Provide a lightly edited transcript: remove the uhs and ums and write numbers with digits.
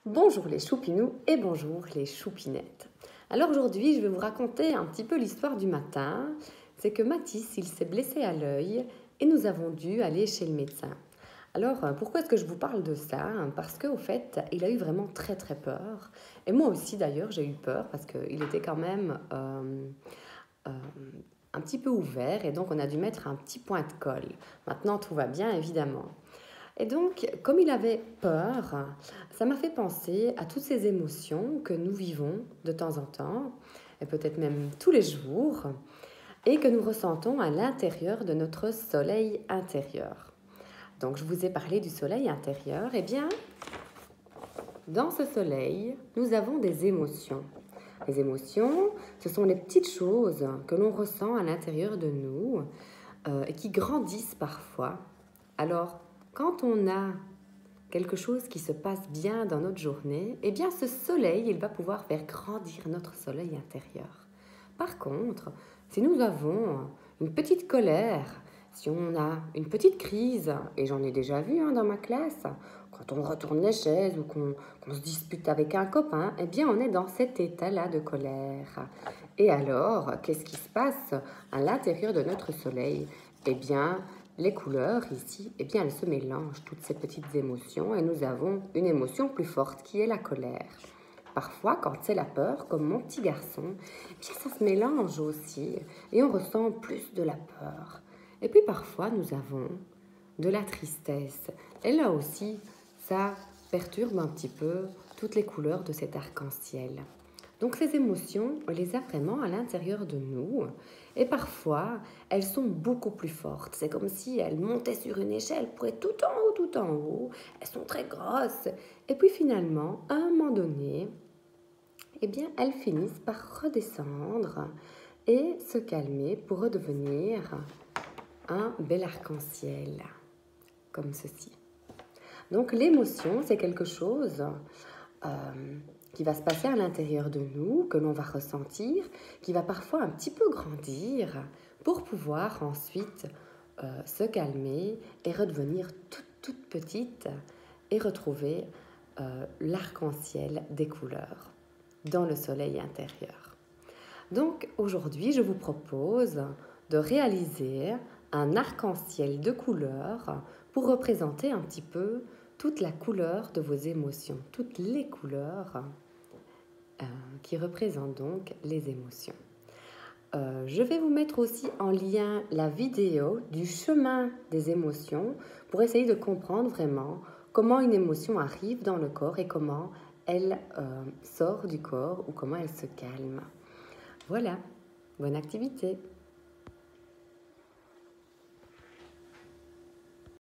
Bonjour les choupinous et bonjour les choupinettes. Alors aujourd'hui, je vais vous raconter un petit peu l'histoire du matin. C'est que Mathis, il s'est blessé à l'œil et nous avons dû aller chez le médecin. Alors, pourquoi est-ce que je vous parle de ça? Parce qu'au fait, il a eu vraiment très très peur. Et moi aussi d'ailleurs, j'ai eu peur parce qu'il était quand même euh, un petit peu ouvert et donc on a dû mettre un petit point de colle. Maintenant, tout va bien évidemment. Et donc, comme il avait peur, ça m'a fait penser à toutes ces émotions que nous vivons de temps en temps, et peut-être même tous les jours, et que nous ressentons à l'intérieur de notre soleil intérieur. Donc, je vous ai parlé du soleil intérieur. Eh bien, dans ce soleil, nous avons des émotions. Les émotions, ce sont les petites choses que l'on ressent à l'intérieur de nous et qui grandissent parfois. Alors, quand on a quelque chose qui se passe bien dans notre journée, eh bien ce soleil, il va pouvoir faire grandir notre soleil intérieur. Par contre, si nous avons une petite colère, si on a une petite crise, et j'en ai déjà vu dans ma classe, quand on retourne les chaises ou qu'on se dispute avec un copain, eh bien on est dans cet état-là de colère. Et alors, qu'est-ce qui se passe à l'intérieur de notre soleil? Eh bien, les couleurs ici, eh bien elles se mélangent, toutes ces petites émotions, et nous avons une émotion plus forte qui est la colère. Parfois, quand c'est la peur, comme mon petit garçon, eh bien ça se mélange aussi et on ressent plus de la peur. Et puis parfois, nous avons de la tristesse. Et là aussi, ça perturbe un petit peu toutes les couleurs de cet arc-en-ciel. Donc ces émotions, on les a vraiment à l'intérieur de nous et parfois elles sont beaucoup plus fortes. C'est comme si elles montaient sur une échelle pour être tout en haut, tout en haut. Elles sont très grosses et puis finalement, à un moment donné, eh bien elles finissent par redescendre et se calmer pour redevenir un bel arc-en-ciel comme ceci. Donc l'émotion, c'est quelque chose qui va se passer à l'intérieur de nous, que l'on va ressentir, qui va parfois un petit peu grandir pour pouvoir ensuite se calmer et redevenir toute petite et retrouver l'arc-en-ciel des couleurs dans le soleil intérieur. Donc aujourd'hui, je vous propose de réaliser un arc-en-ciel de couleurs pour représenter un petit peu toute la couleur de vos émotions, toutes les couleurs qui représentent donc les émotions. Je vais vous mettre aussi en lien la vidéo du chemin des émotions pour essayer de comprendre vraiment comment une émotion arrive dans le corps et comment elle sort du corps ou comment elle se calme. Voilà, bonne activité!